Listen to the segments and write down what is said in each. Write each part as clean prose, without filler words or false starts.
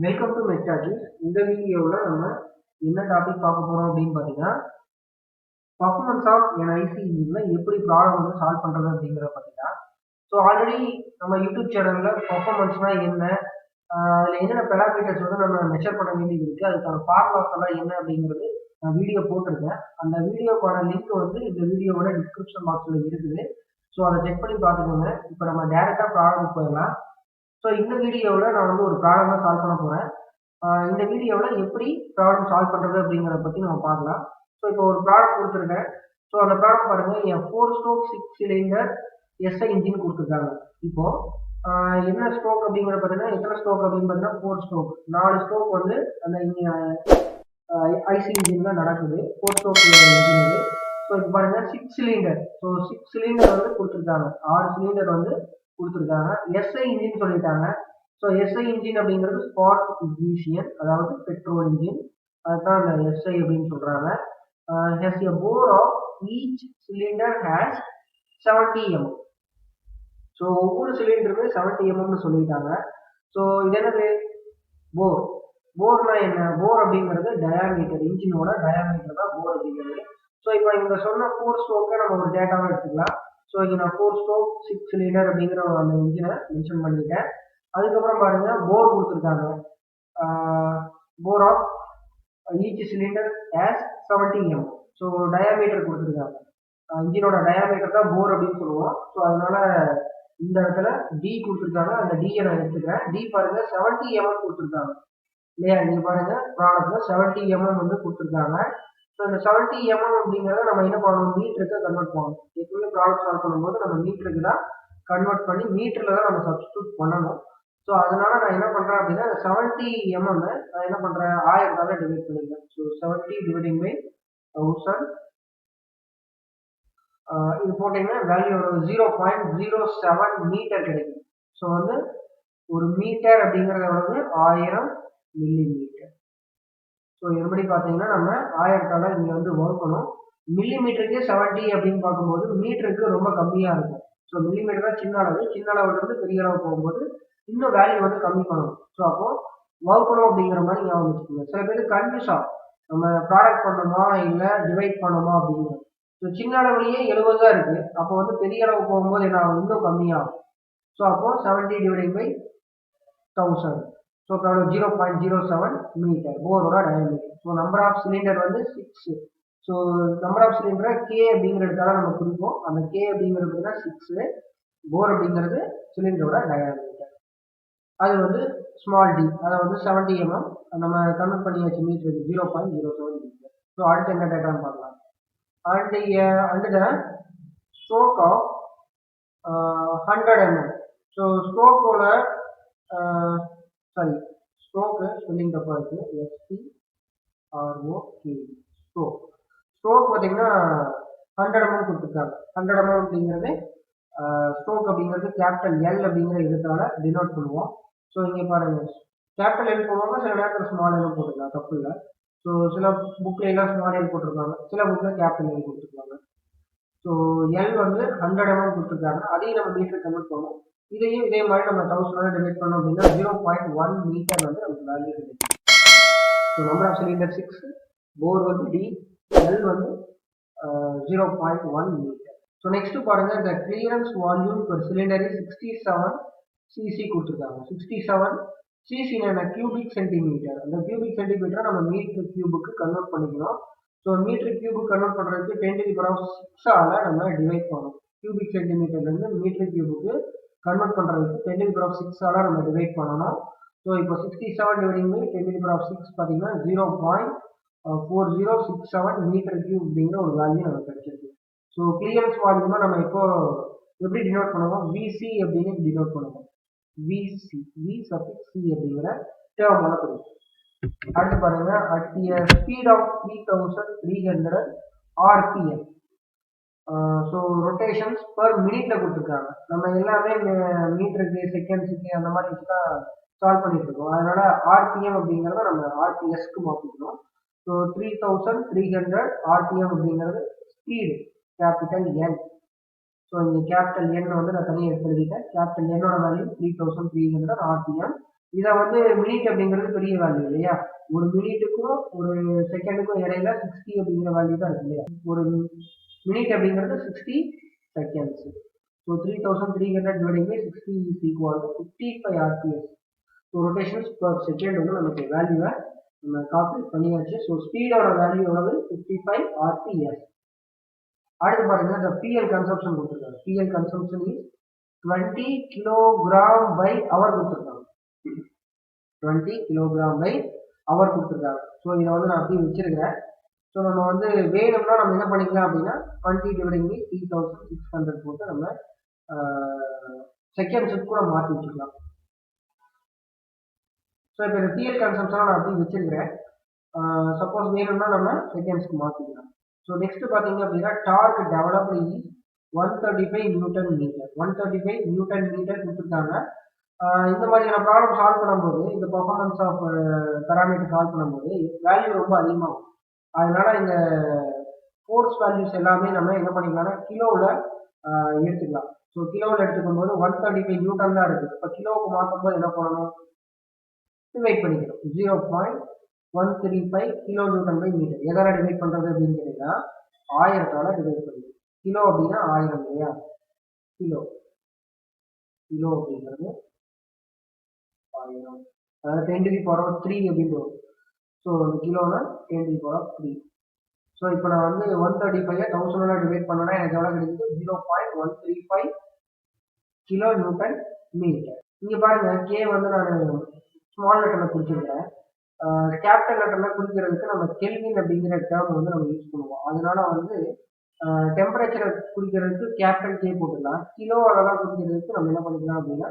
Welcome to மெக்டாலஜிஸ். இந்த வீடியோவில் நம்ம என்ன டாபிக் பார்க்க போகிறோம் அப்படின்னு பார்த்தீங்கன்னா, பர்ஃபார்மன்ஸ் ஆஃப் என் ஐசி இன்ஜினில் எப்படி ப்ராப்ளம் வந்து சால்வ் பண்ணுறது அப்படிங்கிறத பார்த்தீங்கன்னா, ஸோ ஆல்ரெடி நம்ம யூடியூப் சேனலில் பர்ஃபார்மன்ஸ்னால் என்ன, அதில் என்னென்ன பெராமீட்டர்ஸ் வந்து நம்ம மெஷர் பண்ண வேண்டியது இருக்குது, அதுக்கான ஃபார்முலாஸ் எல்லாம் என்ன அப்படிங்கிறது நான் வீடியோ போட்டிருக்கேன். அந்த வீடியோக்கான லிங்க் வந்து இந்த வீடியோவோட டிஸ்கிரிப்ஷன் பாக்ஸில் இருக்குது. ஸோ அதை செக் பண்ணி பார்த்துக்கோங்க. இப்போ நம்ம டேரெக்டாக ப்ராப்ளம் போயிடலாம். ஸோ இந்த வீடியோவில் நான் வந்து ஒரு ப்ராப்ளம் தான் சால்வ் பண்ண போகிறேன். இந்த வீடியோவில் எப்படி ப்ராப்ளம் சால்வ் பண்ணுறது அப்படிங்கிறத பற்றி நம்ம பார்க்கலாம். ஸோ இப்போ ஒரு ப்ராப்ளம் கொடுத்துருக்கேன். ஸோ அந்த ப்ராப்ளம் பாருங்கள், என் 4 ஸ்ட்ரோக் 6 சிலிண்டர் எஸ்ஐ இன்ஜின் கொடுத்துருக்காங்க. இப்போது என்ன ஸ்ட்ரோக் அப்படிங்கிறத பார்த்தீங்கன்னா, எத்தனை ஸ்ட்ரோக் அப்படின்னு பார்த்தீங்கன்னா 4 ஸ்ட்ரோக். 4 ஸ்ட்ரோக் வந்து அந்த ஐசி இன்ஜினில் நடக்குது. 4 ஸ்ட்ரோக் இன்ஜின். ஸோ இப்போ பாருங்கள் 6 சிலிண்டர். ஸோ 6 சிலிண்டர் வந்து கொடுத்துருக்காங்க. 6 சிலிண்டர் வந்து கொடுத்துருக்காங்க. எஸ்ஐ இன்ஜின் சொல்லிட்டாங்க. ஸோ எஸ்ஐ இன்ஜின் அப்படிங்கிறது ஸ்பாட் இக்னிஷன், அதாவது பெட்ரோல் இன்ஜின். அதுதான் அந்த எஸ்ஐ அப்படின்னு சொல்றாங்க. Has a bore of each cylinder has 70 mm. So ஒவ்வொரு சிலிண்டருமே 70 mm சொல்லிட்டாங்க. ஸோ இது என்னது? போர். போர்னா என்ன? போர் அப்படிங்கிறது டயாமீட்டர், இன்ஜினோட டயாமீட்டர் தான் போர் அப்படிங்கிறது. ஸோ இப்போ இங்க சொன்ன 4 ஸ்ட்ரோக்கை நம்ம ஒரு டேட்டாவை எடுத்துக்கலாம். ஸோ இங்கே நான் 4 ஸ்ட்ரோக் 6 சிலிண்டர் அப்படிங்கிற அந்த இன்ஜினை மென்ஷன் பண்ணிட்டேன். அதுக்கப்புறம் பாருங்க, போர் கொடுத்துருக்காங்க. Bore of each cylinder as 70 mm. So diameter கொடுத்துருக்காங்க. இன்ஜினோட டயாமீட்டர் தான் போர் அப்படின்னு சொல்லுவோம். ஸோ அதனால இந்த இடத்துல டி கொடுத்துருக்காங்க. அந்த டியை நான் எடுத்துக்கிறேன். டி பாருங்க 70 mm கொடுத்துருக்காங்க இல்லையா? நீங்க பாருங்க ப்ராடக்ட்ல 70 mm வந்து கொடுத்துருக்காங்க. ஸோ இந்த 70 mm அப்படிங்கிறத நம்ம என்ன பண்ணணும்? மீட்டருக்கு கன்வெர்ட் பண்ணணும். எப்பவுமே ப்ராடக்ட் சால்வ் பண்ணும்போது நம்ம மீட்டருக்கு தான் கன்வெர்ட் பண்ணி மீட்டரில் தான் நம்ம சப்ஸ்டியூட் பண்ணணும். ஸோ அதனால நான் என்ன பண்ணுறேன் அப்படின்னா, 70 mm நான் என்ன பண்ணுறேன்? 1000 டிவைட் பண்ணிக்கிறேன். So 70 dividing by 1000. இது போட்டிங்கன்னா வேல்யூ 0.07 மீட்டர் கிடைக்கும். ஸோ வந்து ஒரு மீட்டர் அப்படிங்கிறத வந்து 1000 மில்லிமீட்டர். ஸோ எப்படி பார்த்தீங்கன்னா நம்ம 1000 இங்கே வந்து வகுக்கணும். மில்லிமீட்டருக்கே 70 அப்படின்னு பார்க்கும்போது மீட்டருக்கு ரொம்ப கம்மியாக இருக்கும். ஸோ மில்லிமீட்டர் தான் சின்ன அளவு. சின்ன அளவுலேருந்து பெரிய அளவு போகும்போது இன்னும் வேல்யூ வந்து கம்மி பண்ணணும். ஸோ அப்போ வகுக்கணும் அப்படிங்கிற மாதிரி ஞாபகம் வச்சுக்கோங்க. சில பேருக்கு கன்ஃபியூஸ் ஆகும், நம்ம ப்ராடக்ட் பண்ணணுமா இல்லை டிவைட் பண்ணணுமா அப்படிங்கிறது. ஸோ சின்ன அளவுலேயே 70 தான் இருக்குது. அப்போ வந்து பெரிய அளவு போகும்போது என்ன ஆகும்? இன்னும் கம்மியாகும். ஸோ அப்போ 70 டிவைடிங் பை 1000. ஸோ இப்போ 0.07 மீட்டர் போரோட diameter. So number of cylinder வந்து 6. ஸோ நம்பர் ஆஃப் சிலிண்டரை கே அப்படிங்கிற இடத்துல நம்ம குறிப்போம். அந்த கே அப்படிங்கிறது தான் 6. போர் அப்படிங்கிறது சிலிண்டரோட டயாமீட்டர். அது வந்து ஸ்மால் டி, அதை வந்து 70 mm நம்ம கன்வெர்ட் பண்ணியாச்சு மீட்டருக்கு 0.07 மீட்டர். ஸோ அடுத்து என்ன டேட்டான்னு பார்க்கலாம். அடுத்த ஸ்ட்ரோக் ஆஃப் 100 mm. ஸோ ஸ்ட்ரோக்கோட ஸ்ட்ரோக்கு ஸ்பெல்லிங் தப்பா இருக்கு. STROK ஸ்ட்ரோக் பார்த்தீங்கன்னா 100 mm கொடுத்துருக்காங்க. 100 mm அப்படிங்கிறது ஸ்ட்ரோக் அப்படிங்கிறது கேபிட்டல் எல் அப்படிங்கிற எழுத்தால டினோட் பண்ணுவோம். ஸோ இங்கே பாருங்க, கேபிட்டல் எல் போடுவாங்க, சில நேரத்தில் ஸ்மால் எல் போட்டுக்கலாம், தப்பு இல்லை. ஸோ சில புக்கில் எல்லாம் ஸ்மால் எல் போட்டிருக்காங்க, சில புக்கில் கேபிட்டல் எல் கொடுத்துருக்காங்க. ஸோ எல் வந்து 100 mm கொடுத்துருக்காங்க. அதையும் நம்ம மீட்டர் கன்வெர்ட் பண்ணுவோம். இதையும் இதே மாதிரி நம்ம 1000 டிவைட் பண்ணோம் அப்படின்னா 0.1 மீட்டர் வந்து நமக்கு வேல்யூ கிடைக்கும். ஸோ நம்பர் ஆஃப் சிலிண்டர் 6, போர் வந்து டி, எல் வந்து 0.1 மீட்டர். ஸோ நெக்ஸ்ட் பாருங்க, இந்த clearance volume per cylinder 67 cc கொடுத்துருக்காங்க. 67 cc கியூபிக் சென்டிமீட்டர். அந்த கியூபிக் சென்டிமீட்டரை நம்ம மீட்டர் கியூபுக்கு கன்வெர்ட் பண்ணிக்கணும். ஸோ மீட்டர் கியூபுக்கு கன்வெர்ட் பண்ணுறதுக்கு 10⁻6 நம்ம டிவைட் பண்ணணும். கியூபிக் சென்டிமீட்டர்லேருந்து மீட்டர் கியூபுக்கு கன்வெர்ட் பண்ணுறதுக்கு 10⁻6 நம்ம டிவைட் பண்ணணும். ஸோ இப்போ 67 டிவைடிங் பை 10⁻6 பார்த்தீங்கன்னா 0.4067 மீட்டர் கியூப் அப்படிங்கிற ஒரு வேல்யூ நமக்கு கிடைச்சிருக்கு. ஸோ கிளியரன்ஸ் வால்யூமை நம்ம இப்போ எப்படி டினோட் பண்ணுவோம்? விசி அப்படின்னு டினோட் பண்ணுவோம். விசி, வி சஃபிக்ஸ் சி அப்படிங்கிற டேர்மால கொடுக்கும். அடுத்து பாருங்க, at a speed of 3300 RPM. So rotations per மினிட்ல கொடுத்துருக்காங்க. நம்ம எல்லாமே மீட்டருக்கு, செகண்ட்ஸுக்கு அந்த மாதிரி வச்சு தான் சால்வ் பண்ணிட்டு இருக்கோம். அதனால ஆர்பிஎம் அப்படிங்கிறத நம்ம ஆர்பிஎஸ்க்கு மாற்றிக்கணும். ஸோ 3300 RPM அப்படிங்கிறது ஸ்பீடு, கேபிட்டல் என். ஸோ இங்கே கேபிட்டல் என் வந்து நான் தனியாக எடுத்து எழுதிட்டேன். கேபிட்டல் என்னோட வேல்யூ 3300 RPM. இதை வந்து மினிட் அப்படிங்கிறது பெரிய வேல்யூ இல்லையா, ஒரு மினிட்டுக்கும் ஒரு செகண்டுக்கும் இடையில 60 அப்படிங்கிற வேல்யூ தான் இருக்கு இல்லையா. ஒரு மினிட் அப்படிங்கிறது 60 seconds. So 3300 dividing by 60 is equal to 55 RPS. So rotations per second வந்து நமக்கு வேல்யூவை நம்ம கால்குலேட் பண்ணியாச்சு. ஸோ ஸ்பீடோட வேல்யூ எவ்வளவு, 55 ஆர்பிஎஸ். அடுத்து பாருங்க, இந்த பிஎல் கன்சம்ஷன் கொடுத்துருக்காங்க. Fuel consumption is 20 kilogram per hour கொடுத்துருக்காங்க. 20 கிலோகிராம் பை அவர் கொடுத்துருக்காங்க. ஸோ இதை வந்து நான் அப்படியே வச்சிருக்கிறேன். ஸோ நம்ம வந்து வேணும்னா நம்ம என்ன பண்ணிக்கலாம் அப்படின்னா 20 டிவைடிங் பை 3600 போட்டு நம்ம செகண்ட்ஸுக்கு கூட மாற்றி வச்சுக்கலாம். ஸோ இப்போ இந்த பிஎல் கன்சம்ஷனை நான் அப்படியே வச்சிருக்கிறேன். சப்போஸ் வேணும்னா நம்ம செகண்ட்ஸ்க்கு மாற்றிக்கலாம். ஸோ நெக்ஸ்ட் பார்த்தீங்க அப்படின்னா torque developed is 135 newton metre. 135 newton metre கொடுத்துருக்காங்க. இந்த மாதிரியான ப்ராப்ளம் சால்வ் பண்ணும்போது, இந்த பர்ஃபார்மன்ஸ் ஆஃப் பேராமீட்டர் சால்வ் பண்ணும்போது வேல்யூ ரொம்ப அதிகமாகும். அதனால இந்த ஃபோர்ஸ் வேல்யூஸ் எல்லாமே நம்ம என்ன பண்ணிக்கலாம்னா கிலோவில் எடுத்துக்கலாம். ஸோ கிலோவில் எடுத்துக்கும் போது 135 நியூட்டன் தான் இருக்குது. இப்போ கிலோவுக்கு மாற்றும் போது என்ன பண்ணணும், டிவைட் பண்ணிக்கணும். 0.135 கிலோ நியூட்டன் பை மீட்டர். எதால டிவைட் பண்ணுறது அப்படின்னு கேட்டீங்கன்னா 1000ஆல டிவைட் பண்ணிக்கணும். கிலோ அப்படின்னா 1000 இல்லையா, கிலோ கிலோ அப்படிங்கிறது 1000, அதாவது 10 to the power of 3 அப்படின்னு வரும். ஸோ இந்த கிலோனா 10 to the power of 3. So இப்போ நான் வந்து 135 1000 டிவைட் பண்ணோன்னா எனக்கு எவ்வளோ கிடைக்குது, 0.135 கிலோ நியூட்டன் மீட்டர். இங்கே பாருங்க, கே வந்து நான் ஸ்மால் லெட்டரில் குறிச்சிருக்கிறேன். கேபிட்டல் லெட்டரில் குறிக்கிறதுக்கு நம்ம கெல்வின் அப்படிங்கிற டேர்ம் வந்து நம்ம யூஸ் பண்ணுவோம். அதனால வந்து டெம்பரேச்சரை குறிக்கிறதுக்கு கேபிட்டல் கே போட்டுக்கலாம். கிலோ அளவாக குறிக்கிறதுக்கு நம்ம என்ன பண்ணிக்கலாம் அப்படின்னா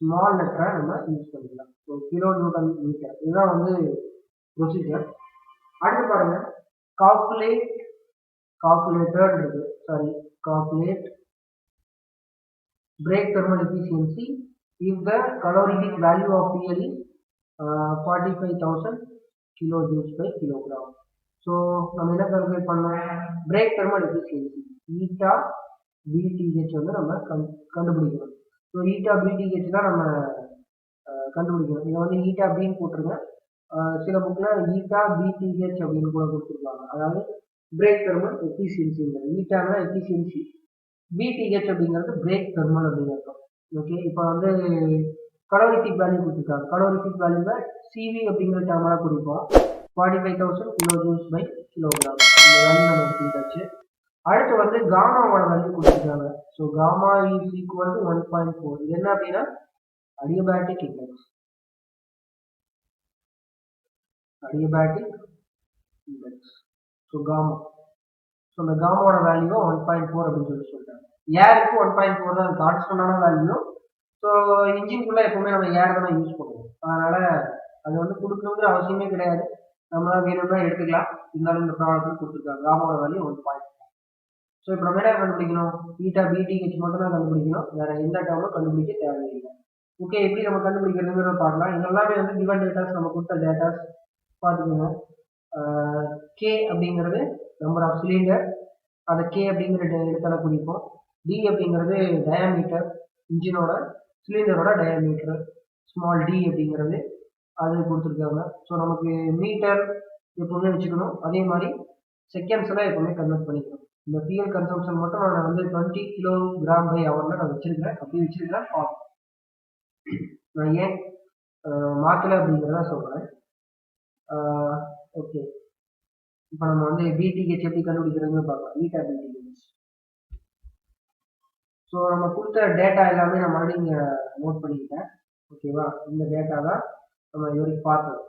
ஸ்மால் லெட்டரை நம்ம யூஸ் பண்ணிக்கலாம். ஸோ கிலோ நியூட்டன் மீட்டர், இதுதான் வந்து ப்ரொசீஜர். அடுத்து பாருங்க, கால்குலேட்டர் இருக்கு. Sorry, calculate break thermal efficiency if the calorific value of fuel is 45,000 kilojoules by kilogram. So நம்ம என்ன கால்குலேட் பண்ணோம், break thermal efficiency eta BTh வந்து நம்ம கண்டுபிடிக்கணும். ஸோ ஈட்டா பிடிஹெச் தான் நம்ம கண்டுபிடிக்கணும். இதை வந்து ஈட்டா பின்னு போட்டுருங்க. சில புக்கில் ஈட்டா பிடிஹெச் அப்படின்னு கூட கொடுத்துருக்காங்க. அதாவது பிரேக் தெர்மல் எஃபிஷியன்சிங்கிறது ஈட்டானா எஃபிஷியன்சி, பிடிஹெச் அப்படிங்கிறது பிரேக் தெர்மல் அப்படின்னு இருக்கும். ஓகே, இப்போ வந்து கலோரிஃபிக் வேல்யூ கொடுத்துருக்காங்க. கலோரிஃபிக் வேல்யூவை சிவி அப்படிங்கிற டேர்மாக குறிப்போம். 45,000 kilojoules by kilogram. இந்த வேல்யூ நம்ம எடுத்துக்கிட்டாச்சு. அடுத்து வந்து காமாவோட வேல்யூ கொடுத்துருக்காங்க. So gamma is equal to 1.4. இது என்ன அப்படின்னா adiabatic index. Adiabatic index. So gamma, so இந்த காமாவோட வேல்யூவை 1.4 அப்படின்னு சொல்லிட்டாங்க. ஏருக்கு 1.4 தான் கான்ஸ்டன்டான வேல்யூ. ஸோ இன்ஜின்குள்ளே எப்பவுமே நம்ம ஏர் தான் யூஸ் பண்ணுவோம். அதனால அது வந்து கொடுக்கணுங்கிற அவசியமே கிடையாது, நம்மளா வேணும்னா எடுத்துக்கலாம். இருந்தாலும் இந்த ப்ராப்ளத்தில் கொடுத்துருக்காங்க காமாவோட வேல்யூ 1.4. ஸோ இப்போ நம்ம என்ன கண்டுபிடிக்கணும், ஈட்டா பிடிஹெச் மட்டும் தான் கண்டுபிடிக்கணும், வேற எந்த டேர்மும் கண்டுபிடிக்க தேவையில்லை. ஓகே, எப்படி நம்ம கண்டுபிடிக்கிறதுங்கிறத பார்க்கலாம். இதெல்லாமே வந்து கிவன் டேட்டாஸ், நம்ம கொடுத்த டேட்டாஸ் பார்த்துக்கோங்க. கே அப்படிங்கிறது நம்பர் ஆஃப் சிலிண்டர், அதை கே அப்படிங்கிற இடத்துல குறிப்போம். டி அப்படிங்கிறது டயாமீட்டர், இன்ஜினோட சிலிண்டரோட டயாமீட்டர். ஸ்மால் டி அப்படிங்கிறது அது கொடுத்துருக்காங்க. ஸோ நமக்கு மீட்டர் எப்பவுமே வச்சுக்கணும். அதே மாதிரி செகண்ட்ஸ் எல்லாம் எப்பவுமே கன்வெர்ட் பண்ணிக்கணும். இந்த ஃபியூல் கன்சம்ஷன் மட்டும் நான் வந்து 20 கிலோகிராம் பை ஹவர்ல நான் வச்சிருக்கிறேன். அப்படி வச்சிருக்கிறேன் பார்ப்போம். நான் ஏன் மாற்றலை அப்படிங்கிறத சொல்கிறேன். ஓகே, இப்போ நம்ம வந்து பிடிஹெச் எப்படி கண்டுபிடிக்கிறதுன்னு பார்க்கலாம். Eta BTh. ஸோ நம்ம கொடுத்த டேட்டா எல்லாமே நான் மறுபடியும் இங்கே நோட் பண்ணிக்கிட்டேன். ஓகேவா, இந்த டேட்டா தான் நம்ம இது வரைக்கும் பார்த்தோம்.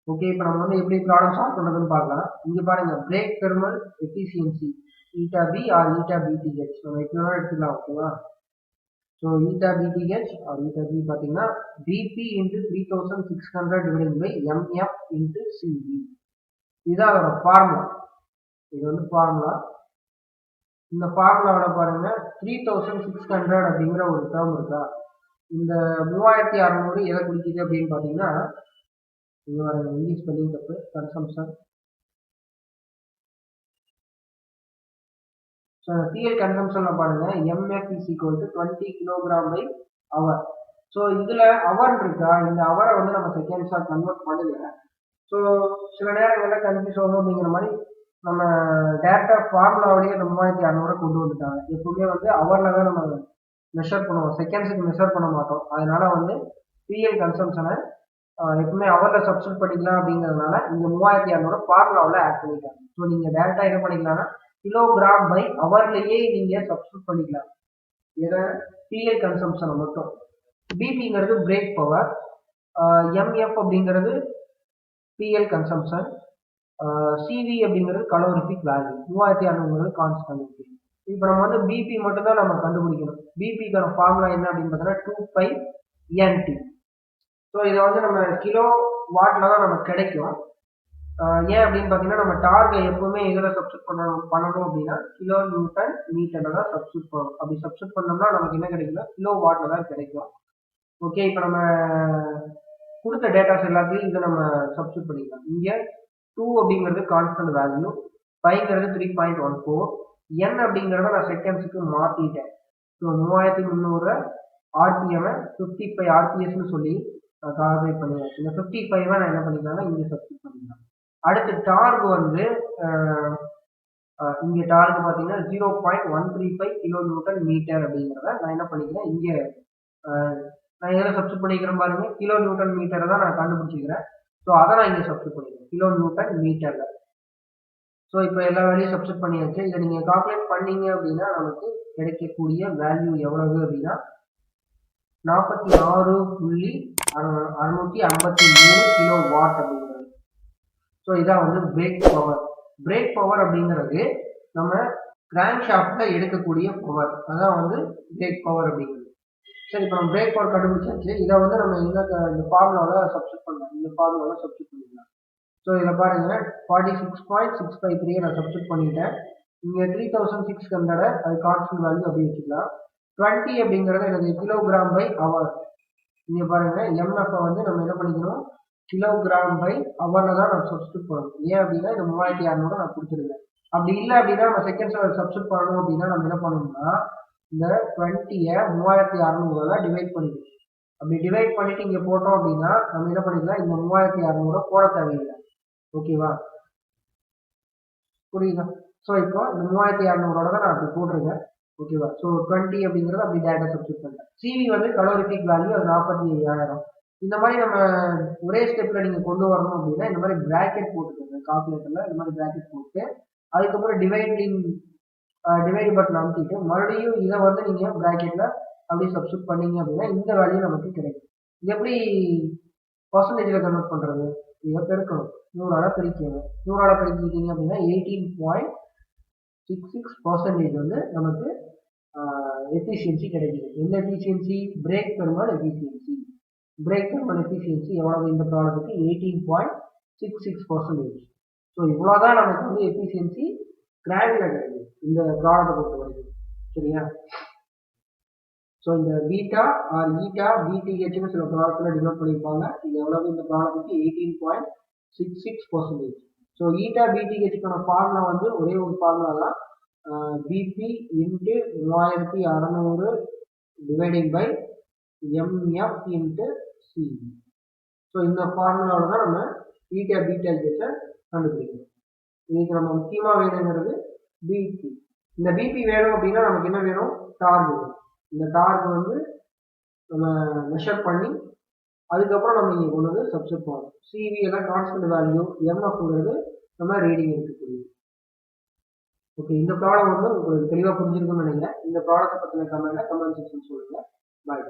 ஓகே, இப்போ நம்ம வந்து எப்படி ப்ராப்ளம் சால்வ் பண்ணுறதுன்னு பார்க்கலாம். இங்கே பாருங்க, brake thermal efficiency eta B or eta BTH நம்ம எப்படி வேணாலும் எடுத்துக்கலாம். ஓகேவா, so eta BTH or eta B பார்த்தீங்கன்னா BP into 3600 divided by MF into CV. இதுதான் அதோட ஃபார்முலா. இது வந்து ஃபார்முலா. இந்த ஃபார்முலாவில் பாருங்க 3600 அப்படிங்கிற ஒரு டேர்ம் இருக்கா. இந்த 3600 எதை குறிக்குது அப்படின்னு பார்த்தீங்கன்னா, இங்கிலீஷ் ஸ்பெல்லிங் தப்பு, கன்சம்ஷன். ஸோ ஃபியூல் கன்சம்ஷனில் பாருங்க, MF is equal to 20 kilogram by hour. So இதில் அவர் இருக்கா, இந்த அவரை வந்து நம்ம செகண்ட்ஸாக கன்வெர்ட் பண்ணல. ஸோ சில நேரங்களில் கன்ஃபியூஸ் ஆகும் அப்படிங்கிற மாதிரி நம்ம டேரெக்டாக ஃபார்முலாவிலேயே இந்த 3600 கொண்டு வந்துட்டாங்க. எப்பவுமே வந்து அவரில் தான் நம்ம மெஷர் பண்ணுவோம், செகண்ட்ஸுக்கு மெஷர் பண்ண மாட்டோம். அதனால வந்து பிஎல் கன்சம்ஷனை எப்பவுமே அவரில் சப்ஸ்டியூட் பண்ணிக்கலாம் அப்படிங்கிறதுனால இந்த 3600 ஃபார்முலாவில் ஆட் பண்ணிட்டாங்க. ஸோ நீங்கள் டேரெக்டாக என்ன பண்ணிக்கலாம்னா கிலோகிராம் பை அவர்லேயே நீங்கள் சப்ஸ்டியூட் பண்ணிக்கலாம். இதை பிஎல் கன்சம்ஷனை மட்டும். பிபிங்கிறது பிரேக் பவர், எம்எஃப் அப்படிங்கிறது பிஎல் கன்சம்ஷன், சிவி அப்படிங்கிறது கலோரிஃபிக் வேல்யூ, 3600 கான்ஸ்டன்ட். இப்போ நம்ம வந்து பிபி மட்டும் தான் நம்ம கண்டுபிடிக்கணும். பிபிக்கான ஃபார்முலா என்ன அப்படின்னு பார்த்தீங்கன்னா 2π/NT. ஸோ இதை வந்து நம்ம கிலோ வாட்டில் தான் நமக்கு கிடைக்கும். ஏன் அப்படின்னு பார்த்தீங்கன்னா நம்ம டார்கை எப்பவுமே இதில் சப்ஸ்டியூட் பண்ணணும் அப்படின்னா கிலோ நியூட்டன் மீட்டரில் தான் சப்ஸ்டியூட் பண்ணணும். அப்படி சப்ஸ்டியூட் பண்ணோம்னா நமக்கு என்ன கிடைக்குன்னா கிலோ வாட்டில் தான் கிடைக்கும். ஓகே, இப்போ நம்ம கொடுத்த டேட்டாஸ் எல்லாத்தையும் இதை நம்ம சப்ஸ்டியூட் பண்ணிக்கலாம். இங்கே 2 அப்படிங்கிறது கான்ஸ்டன்ட் வேல்யூ, பைங்கிறது 3.14, என் அப்படிங்கிறத நான் செகண்ட்ஸுக்கு மாற்றிட்டேன். ஸோ 3300 ஆர்பிஎம் 55 ஆர்பிஎஸ்ன்னு சொல்லி கால்குலேட் பண்ணுவேன். இந்த 55 நான் என்ன பண்ணிக்கலாம்னா இங்கே சப்ஸ்டியூட் பண்ணிக்கலாம். அடுத்து டார்க் வந்து இங்கே டார்க் பார்த்தீங்கன்னா 0.135 கிலோ நியூட்டன் மீட்டர் அப்படிங்கிறத நான் என்ன பண்ணிக்கிறேன் இங்கே நான் எதில் சப்ஸ்டியூட் பண்ணிக்கிறேன் பாருங்க, கிலோ நியூட்டன் மீட்டரை தான் நான் கண்டுபிடிச்சிக்கிறேன். ஸோ அதை நான் இங்கே சப்ஸ்டியூட் பண்ணிக்கிறேன் கிலோ நியூட்டன் மீட்டரில். ஸோ இப்போ எல்லா வேலையும் சப்ஸ்டியூட் பண்ணியாச்சு. இதை நீங்கள் கால்குலேட் பண்ணீங்க அப்படின்னா நமக்கு கிடைக்கக்கூடிய வேல்யூ எவ்வளவு அப்படின்னா 46.653 கிலோ வாட் அப்படிங்கிறது. ஸோ இதான் வந்து பிரேக் பவர். பிரேக் பவர் அப்படிங்கிறது நம்ம கிராங்க் ஷாஃப்டில் எடுக்கக்கூடிய பவர், அதான் வந்து பிரேக் பவர் அப்படிங்கிறது. சரி, இப்போ நம்ம பிரேக் பவர் கண்டுபிடிச்சாச்சு. இதை வந்து நம்ம இந்த ஃபார்முலாவில் சப்ஸ்டியூட் பண்ணலாம். இந்த ஃபார்முலாவில் சப்ஸ்டியூட் பண்ணிக்கலாம். ஸோ இதில் பாருங்க 46.653 நான் சப்ஸ்டியூட் பண்ணிட்டேன். இங்கே 3600 அது கான்ஸ்டன்ட் வேல்யூ அப்படி வச்சுக்கலாம். 20 அப்படிங்கிறது எனக்கு கிலோகிராம் பை அவர். இங்கே பாருங்க எம்எஃப் வந்து நம்ம என்ன பண்ணிக்கணும் கிலோகிராம் பை அவர்ல தான் நம்ம சப்ஸ்டியூட் பண்ணணும். ஏன் அப்படின்னா இந்த 3600 நான் கொடுத்துருக்கேன். அப்படி இல்லை அப்படின்னா நம்ம செகண்ட்ஸில் சப்ஸ்டியூட் பண்ணணும் அப்படின்னா நம்ம என்ன பண்ணணும்னா இந்த 20யை 3600 டிவைட் பண்ணிக்கணும். அப்படி டிவைட் பண்ணிட்டு இங்கே போட்டோம் அப்படின்னா நம்ம என்ன பண்ணிக்கலாம் இந்த 3600 போட தேவையில்லை. ஓகேவா, புரியுதா? ஸோ இப்போ இந்த 3600 தான் நான் அப்படி போட்டிருக்கேன். ஓகேவா, ஸோ 20 அப்படிங்கிறது அப்படி டேட்டா சப்ஸ்டியூட் பண்ணிட்டேன். சிவி வந்து கலோரிஃபிக் வேல்யூ அது 45,000. இந்த மாதிரி நம்ம ஒரே ஸ்டெப்ல நீங்க கொண்டு வரணும் அப்படின்னா இந்த மாதிரி பிராக்கெட் போட்டுக்கோங்க கால்குலேட்டர்ல. இந்த மாதிரி பிராக்கெட் போட்டு அதுக்கப்புறம் டிவைட் பட்டன் அமுத்திட்டு மறுபடியும் இதை வந்து நீங்க பிராக்கெட்ல அப்படியே சப்ஸ்டியூட் பண்ணீங்க அப்படின்னா இந்த வேல்யூ நமக்கு கிடைக்கும். இது எப்படி பர்சன்டேஜ்ல கன்வெர்ட் பண்றது? இதை பெருக்கணும், 100ஆல பெருக்கணும். 100ஆல பெருக்கிட்டீங்க அப்படின்னா 18.66% வந்து நமக்கு எஃபிஷியன்சி கிடைக்குது. எந்த efficiency? Break thermal efficiency. Break thermal efficiency எவ்வளவு இந்த ப்ராடக்ட்டுக்கு? 18.66%. ஸோ இவ்வளோதான் நமக்கு வந்து எஃபிஷியன்சி கிராங்க்ல கிடைக்குது இந்த ப்ராடக்ட்டை பொறுத்த வரைக்கும். சரியா? ஸோ இந்த பீட்டா ஆர் ஈட்டா பிடிஹெச்னு சில ப்ராடக்ட்ல டினோட் பண்ணியிருப்பாங்க. இது எவ்வளவு இந்த ப்ராடக்ட்டுக்கு? 18.66%. ஸோ ஈட்டா பிடிஹெச்க்கான ஃபார்முலா வந்து ஒரே ஒரு ஃபார்முலா தான், BP into 3600 dividing by MF into CV. So இந்த ஃபார்முலாவில் தான் நம்ம ஈட்டா பிடிஹெச்சை கண்டுபிடிக்கணும். இதுக்கு நம்ம முக்கியமாக வேணுங்கிறது பிபி. இந்த பிபி வேணும் அப்படின்னா நமக்கு என்ன வேணும்? டார்க் வேணும். இந்த டார்க் வந்து நம்ம மெஷர் பண்ணி அதுக்கப்புறம் நம்ம இங்கே கொண்டு வந்து சப்ஸ்டியூட் பண்ணணும். சிவி எல்லாம் கான்ஸ்டன்ட் வேல்யூ, எம்எஃப்ங்கிறது நம்ம ரீடிங் எடுக்கக்கூடியது. ஓகே, இந்த ப்ராப்ளம் வந்து உங்களுக்கு தெளிவாக புரிஞ்சிருக்குன்னு நினைக்கிறேன். இந்த ப்ராடக்ட்டை பற்றின கமெண்ட் செக்ஷன் சொல்லுங்கள். பாய்.